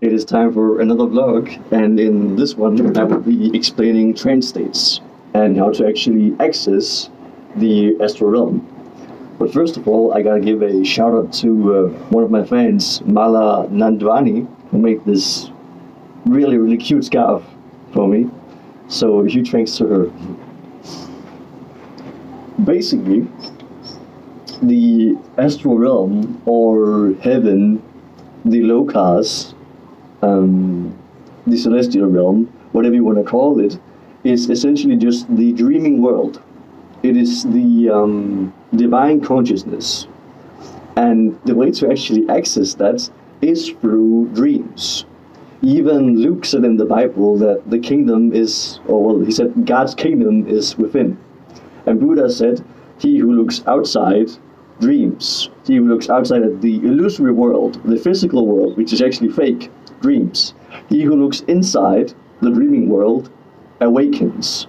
It is time for another vlog, and in this one I will be explaining trance states and how to actually access the astral realm. But first of all, I gotta give a shout out to one of my fans, Mala Nandwani, who made this really cute scarf for me. So huge thanks to her. Basically, the astral realm or heaven, the lokas, the celestial realm, whatever you want to call it, is essentially just the dreaming world. It is the divine consciousness. And the way to actually access that is through dreams. Even Luke said in the Bible that the kingdom is, he said God's kingdom is within. And Buddha said, he who looks outside dreams. He who looks outside at the illusory world, the physical world, which is actually fake, dreams. He who looks inside the dreaming world awakens.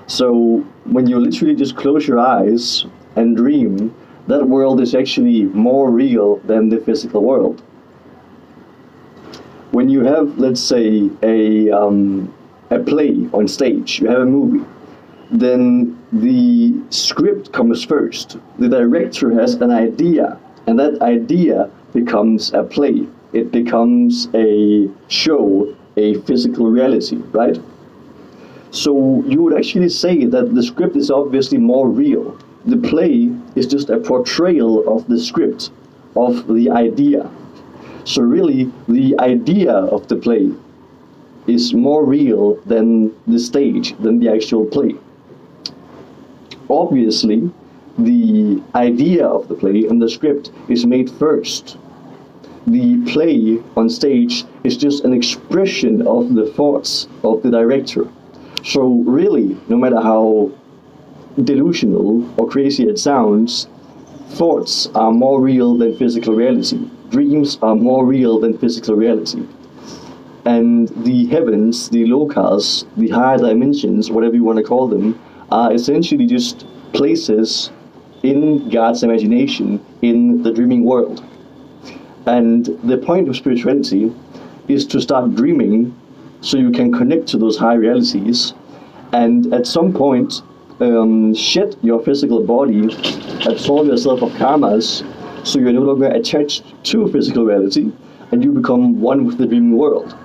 So when you literally just close your eyes and dream, that world is actually more real than the physical world. When you have, let's say, a play on stage, you have a movie, then the script comes first. The director has an idea, and that idea becomes a play. It becomes a show, a physical reality, right? So you would actually say that the script is obviously more real. The play is just a portrayal of the script, of the idea. So really, the idea of the play is more real than the stage, than the actual play. Obviously, the idea of the play and the script is made first. The play on stage is just an expression of the thoughts of the director. So really, no matter how delusional or crazy it sounds, thoughts are more real than physical reality. Dreams are more real than physical reality. And the heavens, the lokas, the higher dimensions, whatever you want to call them, are essentially just places in God's imagination, in the dreaming world. And the point of spirituality is to start dreaming so you can connect to those high realities, and at some point shed your physical body, absolve yourself of karmas, so you're no longer attached to physical reality, and you become one with the dreaming world.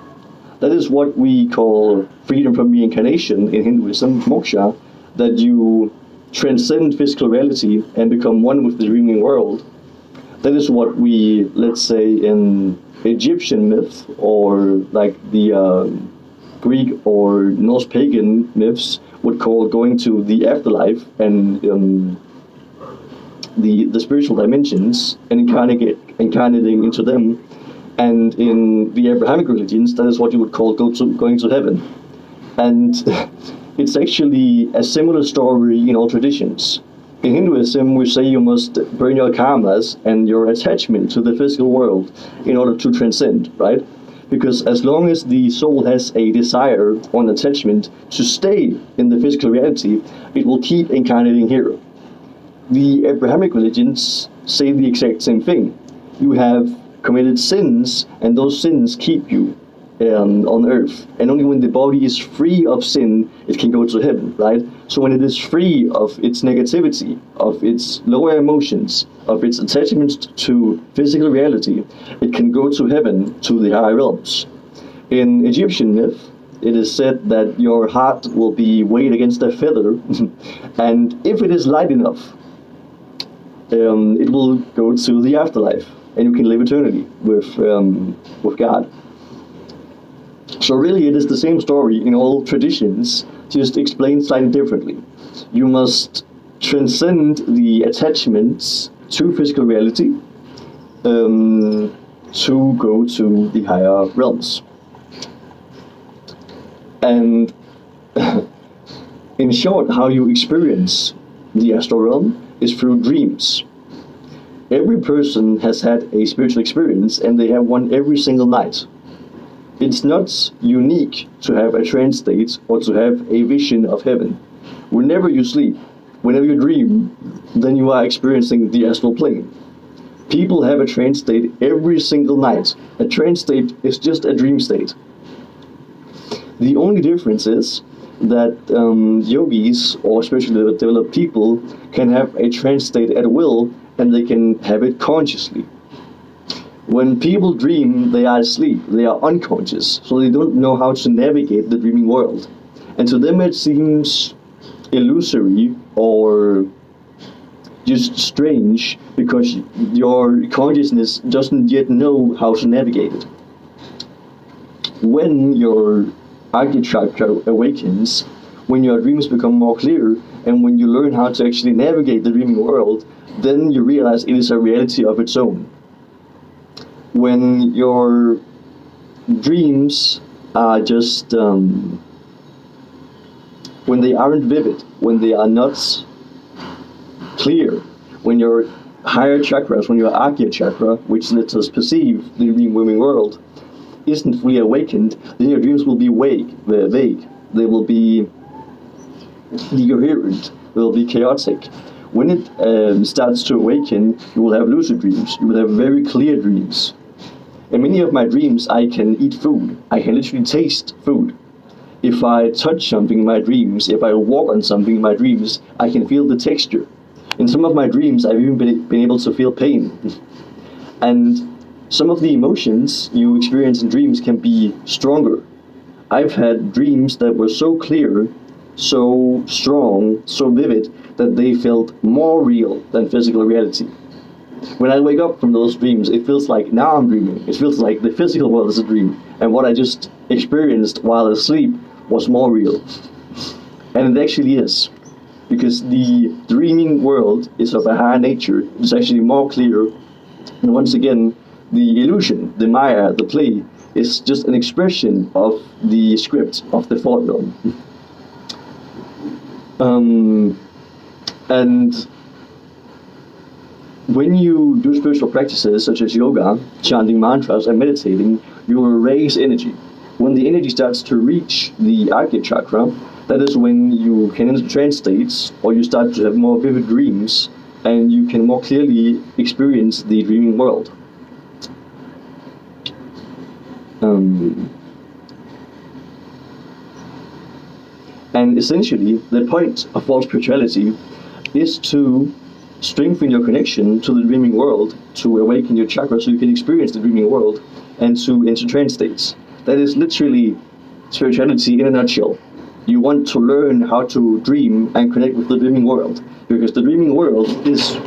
That is what we call freedom from reincarnation in Hinduism, moksha, that you transcend physical reality and become one with the dreaming world. That is what we, let's say, in Egyptian myth, or like the Greek or Norse pagan myths, would call going to the afterlife and the spiritual dimensions and incarnating into them. And in the Abrahamic religions, that is what you would call going to heaven. And it's actually a similar story in all traditions. In Hinduism, we say you must burn your karmas and your attachment to the physical world in order to transcend, right? Because as long as the soul has a desire or an attachment to stay in the physical reality, it will keep incarnating here. The Abrahamic religions say the exact same thing. You have committed sins, and those sins keep you on earth, and only when the body is free of sin it can go to heaven, right? So when it is free of its negativity, of its lower emotions, of its attachment to physical reality, it can go to heaven, to the higher realms. In Egyptian myth, it is said that your heart will be weighed against a feather, and if it is light enough, it will go to the afterlife, and you can live eternally with God. So really it is the same story in all traditions, just explained slightly differently. You must transcend the attachments to physical reality to go to the higher realms. And in short, how you experience the astral realm is through dreams. Every person has had a spiritual experience, and they have one every single night. It's not unique to have a trance state or to have a vision of heaven. Whenever you sleep, whenever you dream, then you are experiencing the astral plane. People have a trance state every single night. A trance state is just a dream state. The only difference is that yogis, or especially developed people, can have a trance state at will, and they can have it consciously. When people dream, they are asleep, they are unconscious, so they don't know how to navigate the dreaming world. And to them it seems illusory or just strange, because your consciousness doesn't yet know how to navigate it. When your architecture awakens, when your dreams become more clear, and when you learn how to actually navigate the dreaming world, then you realize it is a reality of its own. When your dreams are just, when they aren't vivid, when they are not clear, when your higher chakras, when your Archean chakra, which lets us perceive the dreaming world, isn't fully awakened, then your dreams will be vague. They will be incoherent. They will be chaotic. When it starts to awaken, you will have lucid dreams. You will have very clear dreams. In many of my dreams, I can eat food. I can literally taste food. If I touch something in my dreams, if I walk on something in my dreams, I can feel the texture. In some of my dreams, I've even been able to feel pain. And some of the emotions you experience in dreams can be stronger. I've had dreams that were so clear, so strong, so vivid, that they felt more real than physical reality. When I wake up from those dreams, it feels like now I'm dreaming. It feels like the physical world is a dream, and what I just experienced while asleep was more real. And it actually is, because the dreaming world is of a higher nature. It's actually more clear, and once again, the illusion, the Maya, the play, is just an expression of the script of the thought realm. And when you do spiritual practices such as yoga, chanting mantras, and meditating, you will raise energy. When the energy starts to reach the Archean chakra, that is when you can enter trance states, or you start to have more vivid dreams, and you can more clearly experience the dreaming world. And essentially, the point of all spirituality is to strengthen your connection to the dreaming world, to awaken your chakra so you can experience the dreaming world, and to enter trance states. That is literally spirituality in a nutshell. You want to learn how to dream and connect with the dreaming world, because the dreaming world is...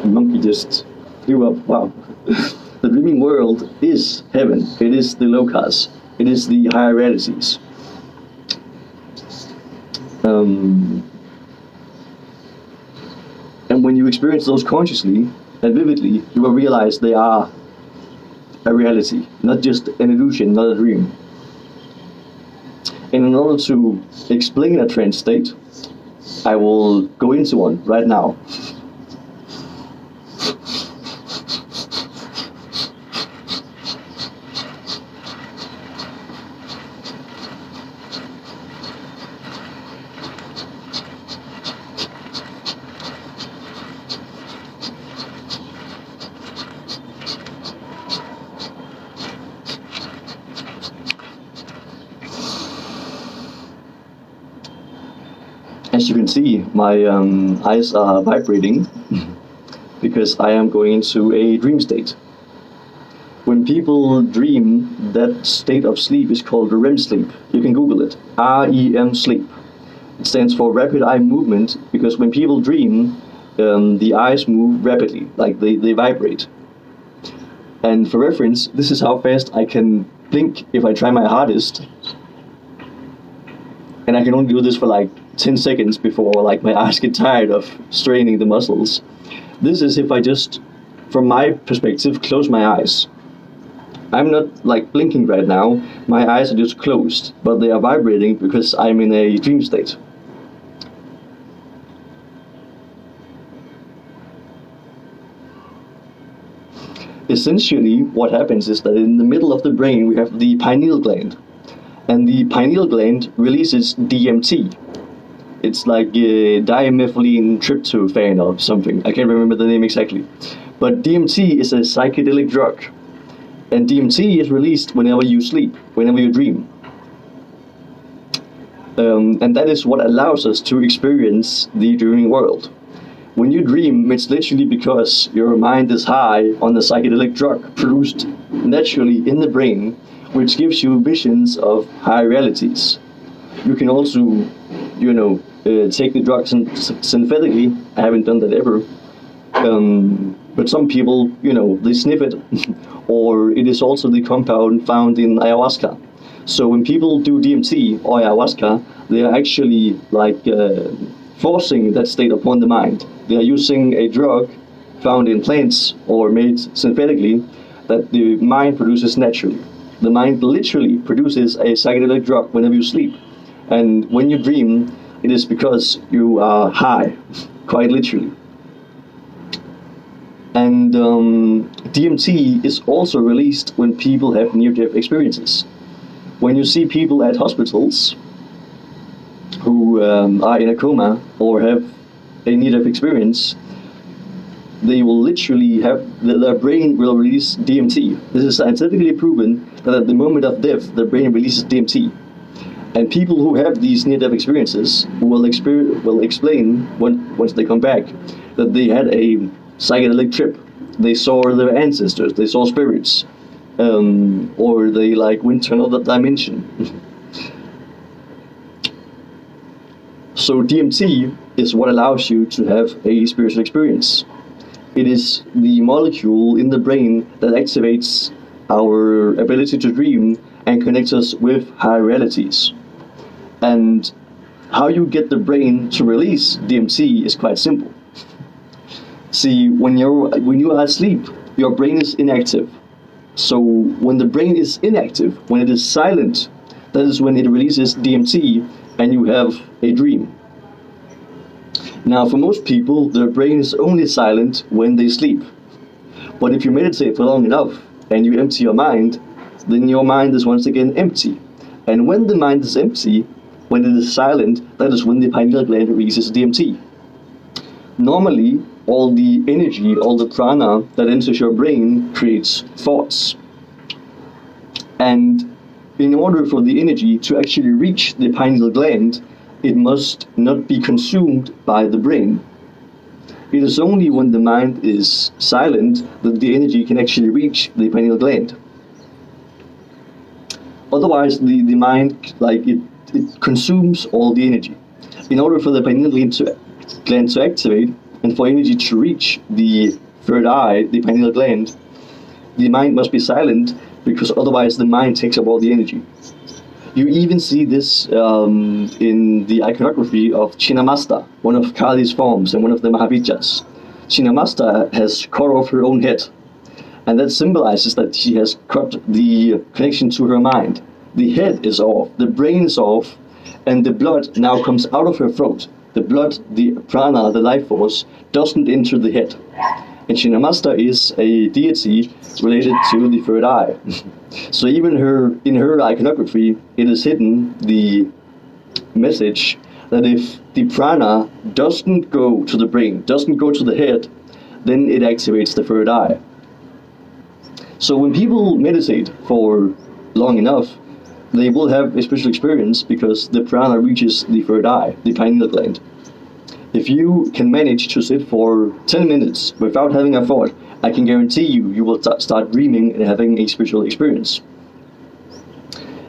Monkey just threw up, wow. The dreaming world is heaven. It is the lokas. It is the higher realities. And when you experience those consciously and vividly, you will realize they are a reality, not just an illusion, not a dream. And in order to explain a trance state, I will go into one right now. As you can see, my eyes are vibrating because I am going into a dream state. When people dream, that state of sleep is called REM sleep. You can Google it, REM sleep. It stands for rapid eye movement, because when people dream, the eyes move rapidly, like they vibrate. And for reference, this is how fast I can blink if I try my hardest. And I can only do this for like 10 seconds before like my eyes get tired of straining the muscles. This is if I just, from my perspective, close my eyes. I'm not like blinking right now, my eyes are just closed, but they are vibrating because I'm in a dream state. Essentially, what happens is that in the middle of the brain we have the pineal gland. And the pineal gland releases DMT. It's like dimethylene tryptophan or something. I can't remember the name exactly. But DMT is a psychedelic drug, and DMT is released whenever you sleep, whenever you dream. And that is what allows us to experience the dreaming world. When you dream, it's literally because your mind is high on the psychedelic drug produced naturally in the brain, which gives you visions of high realities. You can also, take the drugs synthetically. I haven't done that ever. But some people, they sniff it, or it is also the compound found in ayahuasca. So when people do DMT or ayahuasca, they are actually forcing that state upon the mind. They are using a drug found in plants or made synthetically that the mind produces naturally. The mind literally produces a psychedelic drug whenever you sleep. And when you dream, it is because you are high, quite literally. And DMT is also released when people have near-death experiences. When you see people at hospitals who are in a coma or have a near-death experience, they will literally have, their brain will release DMT. This is scientifically proven that at the moment of death, the brain releases DMT. And people who have these near-death experiences will explain, once they come back, that they had a psychedelic trip. They saw their ancestors, they saw spirits, or they went to another dimension. So DMT is what allows you to have a spiritual experience. It is the molecule in the brain that activates our ability to dream and connects us with higher realities. And how you get the brain to release DMT is quite simple. See, when you are asleep, your brain is inactive. So when the brain is inactive, when it is silent, that is when it releases DMT and you have a dream. Now, for most people, their brain is only silent when they sleep. But if you meditate for long enough and you empty your mind, then your mind is once again empty. And when the mind is empty, when it is silent, that is when the pineal gland releases DMT. Normally, all the energy, all the prana that enters your brain creates thoughts. And in order for the energy to actually reach the pineal gland, it must not be consumed by the brain. It is only when the mind is silent that the energy can actually reach the pineal gland. Otherwise, the mind, it consumes all the energy. In order for the pineal gland to activate, and for energy to reach the third eye, the pineal gland, the mind must be silent, because otherwise the mind takes up all the energy. You even see this in the iconography of Chinnamasta, one of Kali's forms and one of the Mahavijjas. Chinnamasta has cut off her own head, and that symbolizes that she has cut the connection to her mind. The head is off, the brain is off, and the blood now comes out of her throat. The blood, the prana, the life force, doesn't enter the head. And Chinnamasta is a deity related to the third eye. So even in her iconography, it is hidden the message that if the prana doesn't go to the brain, doesn't go to the head, then it activates the third eye. So when people meditate for long enough, they will have a special experience because the prana reaches the third eye, the pineal gland. If you can manage to sit for 10 minutes without having a thought, I can guarantee you will start dreaming and having a spiritual experience.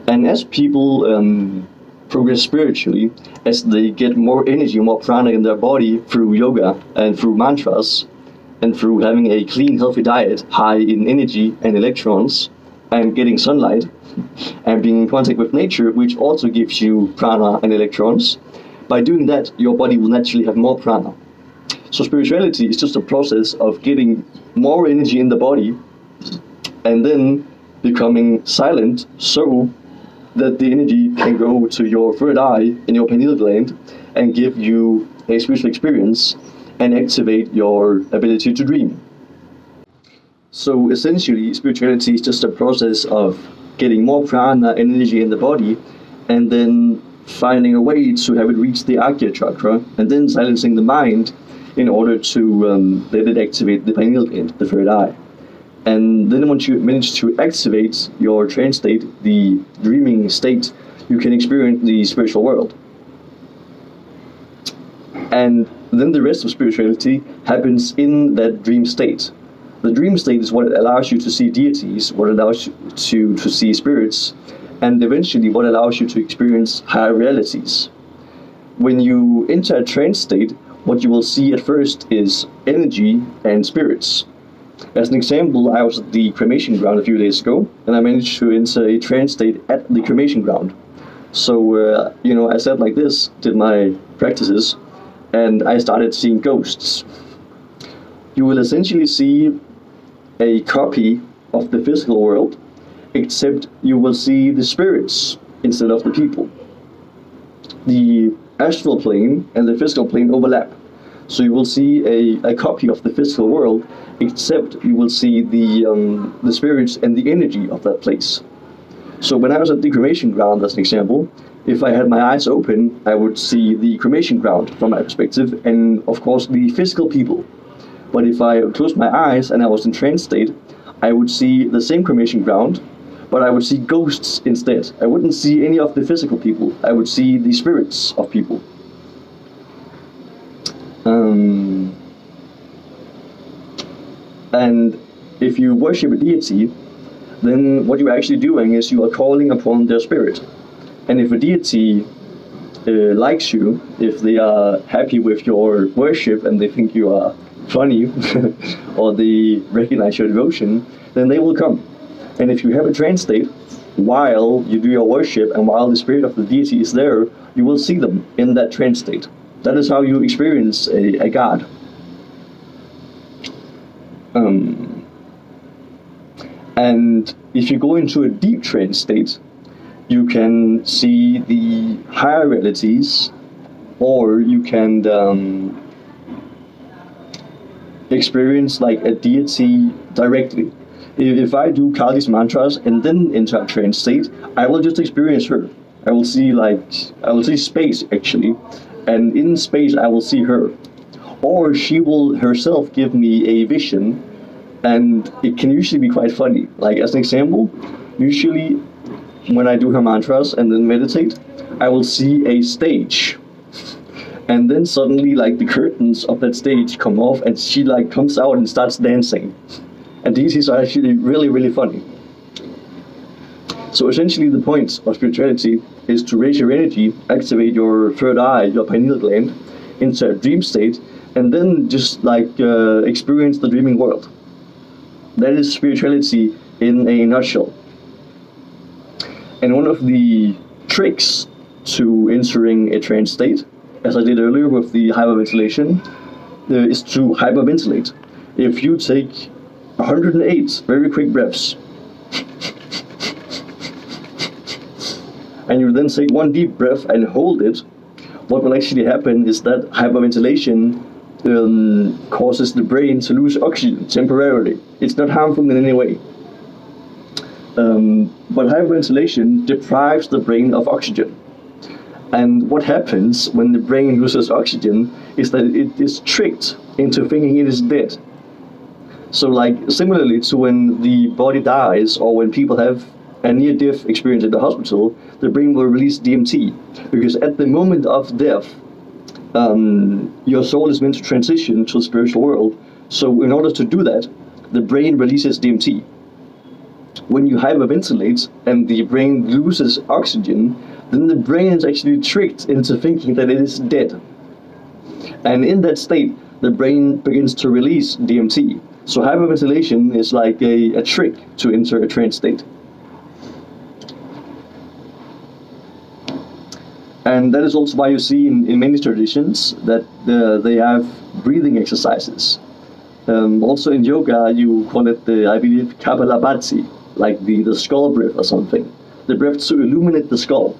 And as people progress spiritually, as they get more energy, more prana in their body through yoga and through mantras, and through having a clean, healthy diet, high in energy and electrons, and getting sunlight, and being in contact with nature, which also gives you prana and electrons, by doing that, your body will naturally have more prana. So spirituality is just a process of getting more energy in the body and then becoming silent so that the energy can go to your third eye in your pineal gland and give you a spiritual experience and activate your ability to dream. So essentially, spirituality is just a process of getting more prana and energy in the body, and then finding a way to have it reach the Agya chakra, and then silencing the mind in order to let it activate the pineal gland, the third eye. And then once you manage to activate your trance state, the dreaming state, you can experience the spiritual world. And then the rest of spirituality happens in that dream state. The dream state is what allows you to see deities, what allows you to see spirits, and eventually what allows you to experience higher realities. When you enter a trance state, what you will see at first is energy and spirits. As an example, I was at the cremation ground a few days ago, and I managed to enter a trance state at the cremation ground. So, I sat like this, did my practices, and I started seeing ghosts. You will essentially see a copy of the physical world, except you will see the spirits instead of the people. The astral plane and the physical plane overlap. So you will see a copy of the physical world, except you will see the spirits and the energy of that place. So when I was at the cremation ground, as an example, if I had my eyes open, I would see the cremation ground from my perspective, and of course the physical people. But if I closed my eyes and I was in trance state, I would see the same cremation ground, but I would see ghosts instead. I wouldn't see any of the physical people. I would see the spirits of people. And if you worship a deity, then what you're actually doing is you are calling upon their spirit. And if a deity likes you, if they are happy with your worship and they think you are funny or they recognize your devotion, then they will come. And if you have a trance state while you do your worship and while the spirit of the deity is there, you will see them in that trance state. That is how you experience a god. And if you go into a deep trance state, you can see the higher realities, or you can experience like a deity directly. If I do Kali's mantras and then enter a trance state, I will just experience her. I will see space actually, and in space I will see her. Or she will herself give me a vision, and it can usually be quite funny. Like as an example, usually when I do her mantras and then meditate, I will see a stage. And then suddenly like the curtains of that stage come off and she like comes out and starts dancing. And these are actually really, really funny. So essentially the point of spirituality is to raise your energy, activate your third eye, your pineal gland, into a dream state, and then just like experience the dreaming world. That is spirituality in a nutshell. And one of the tricks to entering a trance state, as I did earlier with the hyperventilation, is to hyperventilate. If you take 108 very quick breaths, and you then take one deep breath and hold it, what will actually happen is that hyperventilation causes the brain to lose oxygen temporarily. It's not harmful in any way. But hyperventilation deprives the brain of oxygen. And what happens when the brain loses oxygen is that it is tricked into thinking it is dead. So like similarly to when the body dies or when people have a near-death experience at the hospital, the brain will release DMT. Because at the moment of death, your soul is meant to transition to the spiritual world. So in order to do that, the brain releases DMT. When you hyperventilate and the brain loses oxygen, then the brain is actually tricked into thinking that it is dead. And in that state, the brain begins to release DMT. So hyperventilation is like a trick to enter a trance state. And that is also why you see in many traditions that they have breathing exercises. Also in yoga, you call it I believe, Kapalabhati, like the skull breath or something. The breath to illuminate the skull.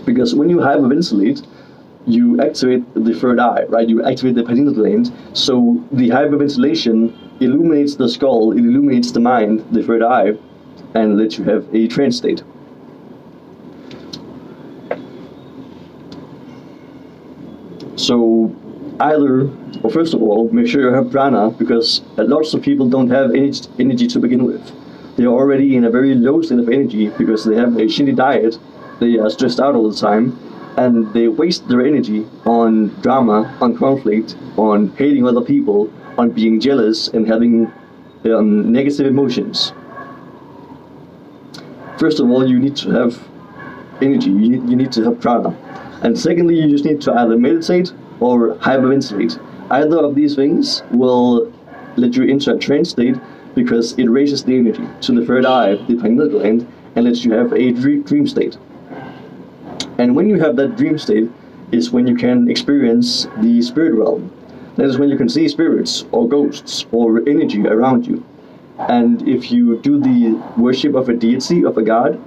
Because when you hyperventilate, you activate the third eye, right? You activate the pineal gland. So the hyperventilation illuminates the skull, it illuminates the mind, the third eye, and lets you have a trance state. So either, or first of all, make sure you have prana, because lots of people don't have energy to begin with. They are already in a very low state of energy because they have a shitty diet, they are stressed out all the time, and they waste their energy on drama, on conflict, on hating other people, on being jealous and having negative emotions. First of all, you need to have energy, you need to have prana. And secondly, you just need to either meditate or hyperventilate. Either of these things will let you into a trance state because it raises the energy to the third eye, the pineal gland, and lets you have a dream state. And when you have that dream state is when you can experience the spirit realm. That is when you can see spirits or ghosts or energy around you. And if you do the worship of a deity, of a god,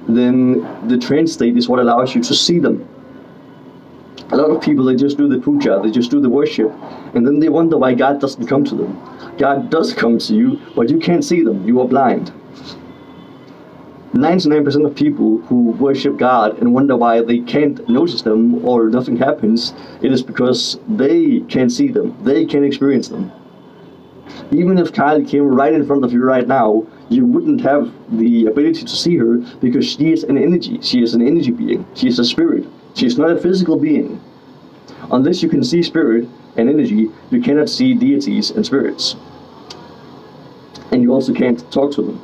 then the trance state is what allows you to see them. A lot of people, they just do the puja, they just do the worship, and then they wonder why God doesn't come to them. God does come to you, but you can't see them, you are blind. 99% of people who worship God and wonder why they can't notice them or nothing happens, it is because they can't see them, they can't experience them. Even if Kylie came right in front of you right now, you wouldn't have the ability to see her because she is an energy. She is an energy being. She is a spirit. She is not a physical being. Unless you can see spirit and energy, you cannot see deities and spirits. And you also can't talk to them.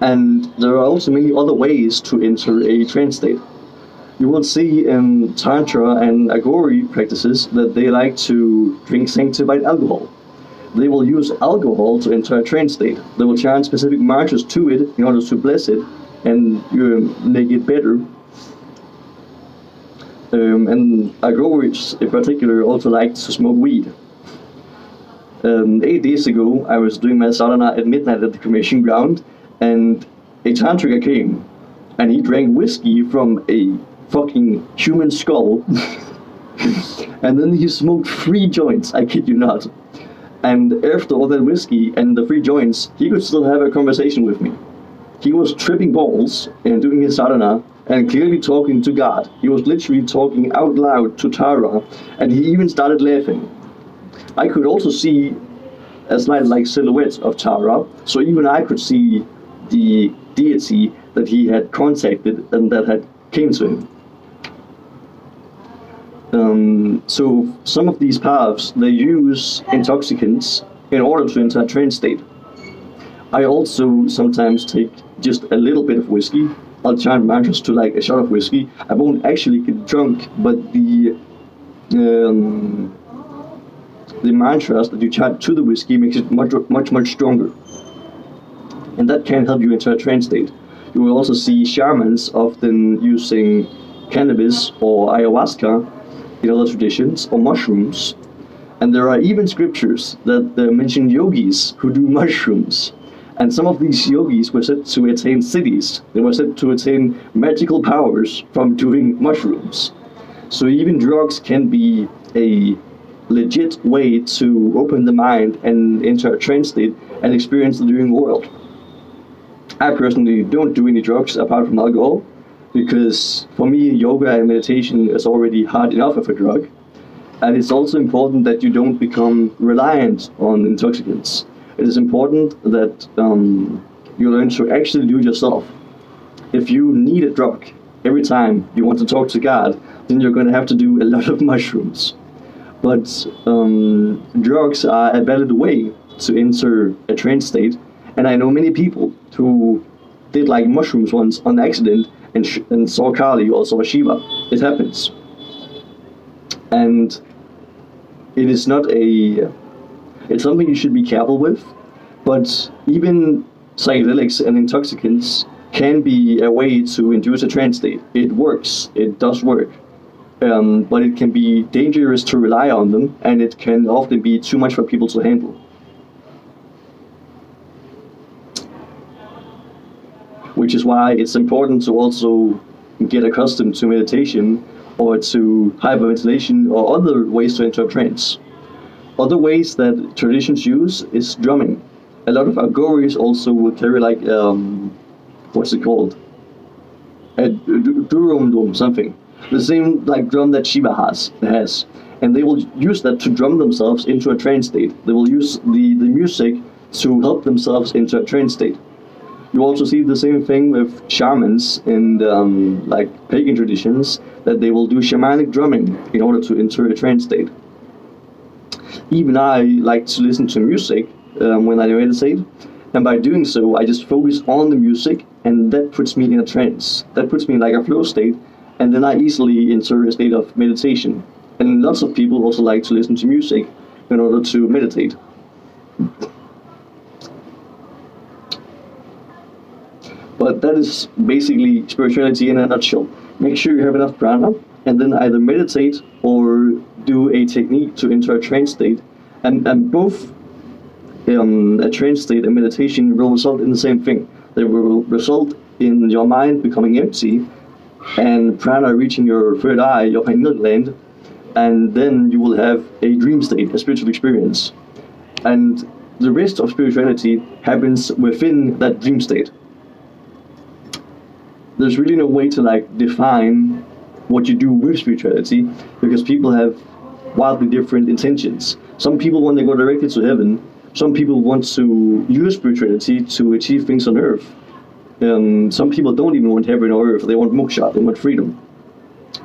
And there are also many other ways to enter a trance state. You will see in Tantra and Agori practices that they like to drink sanctified alcohol. They will use alcohol to enter a trance state. They will chant specific mantras to it in order to bless it and make it better. And Agoris in particular also like to smoke weed. 8 days ago, I was doing my sadhana at midnight at the cremation ground, and a tantrika came, and he drank whiskey from a fucking human skull, and then he smoked 3 joints, I kid you not. And after all that whiskey and the 3 joints, he could still have a conversation with me. He was tripping balls and doing his sadhana and clearly talking to God. He was literally talking out loud to Tara, and he even started laughing. I could also see a slight like silhouette of Tara, so even I could see the deity that he had contacted and that had came to him. So some of these paths, they use intoxicants in order to enter a trance state. I also sometimes take just a little bit of whiskey. I'll chant mantras to like a shot of whiskey. I won't actually get drunk, but the mantras that you chant to the whiskey makes it much stronger. And that can help you enter a trance state. You will also see shamans often using cannabis or ayahuasca in other traditions, or mushrooms. And there are even scriptures that mention yogis who do mushrooms. And some of these yogis were said to attain cities. They were said to attain magical powers from doing mushrooms. So even drugs can be a legit way to open the mind and enter a trance state and experience the dream world. I personally don't do any drugs apart from alcohol, because for me yoga and meditation is already hard enough of a drug. And it's also important that you don't become reliant on intoxicants. It is important that you learn to actually do it yourself. If you need a drug every time you want to talk to God, then you're going to have to do a lot of mushrooms. But drugs are a valid way to enter a trance state, and I know many people who did like mushrooms once on accident and saw Kali or saw Shiva. It happens. And it is not it's something you should be careful with, but even psychedelics and intoxicants can be a way to induce a trance state. It works, it does work, but it can be dangerous to rely on them, and it can often be too much for people to handle. Which is why it's important to also get accustomed to meditation or to hyperventilation or other ways to enter a trance. Other ways that traditions use is drumming. A lot of Agoris also will carry like, what's it called? a durum drum, something. The same like drum that Shiva has. And they will use that to drum themselves into a trance state. They will use the music to help themselves into a trance state. You also see the same thing with shamans in like pagan traditions, that they will do shamanic drumming in order to enter a trance state. Even I like to listen to music when I meditate, and by doing so, I just focus on the music, and that puts me in a trance. That puts me in like a flow state, and then I easily enter a state of meditation. And lots of people also like to listen to music in order to meditate. But that is basically spirituality in a nutshell. Make sure you have enough prana, and then either meditate or do a technique to enter a trance state. And both a trance state and meditation will result in the same thing. They will result in your mind becoming empty, and prana reaching your third eye, your pineal gland, and then you will have a dream state, a spiritual experience. And the rest of spirituality happens within that dream state. There's really no way to like define what you do with spirituality, because people have wildly different intentions. Some people want to go directly to heaven. Some people want to use spirituality to achieve things on earth. Some people don't even want heaven or earth. They want moksha, they want freedom.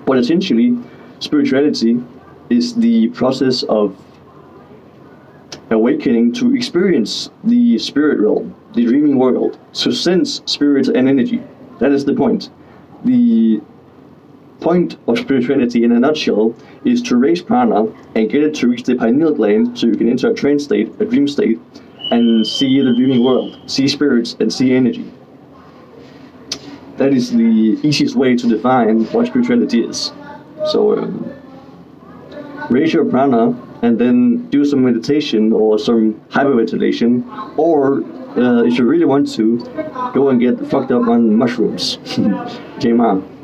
But essentially, spirituality is the process of awakening to experience the spirit realm, the dreaming world, to sense spirit and energy. That is the point. The point of spirituality in a nutshell is to raise prana and get it to reach the pineal gland so you can enter a trance state, a dream state, and see the dreaming world, see spirits and see energy. That is the easiest way to define what spirituality is. So raise your prana and then do some meditation or some hyperventilation, or if you really want to, go and get fucked up on mushrooms. Came on.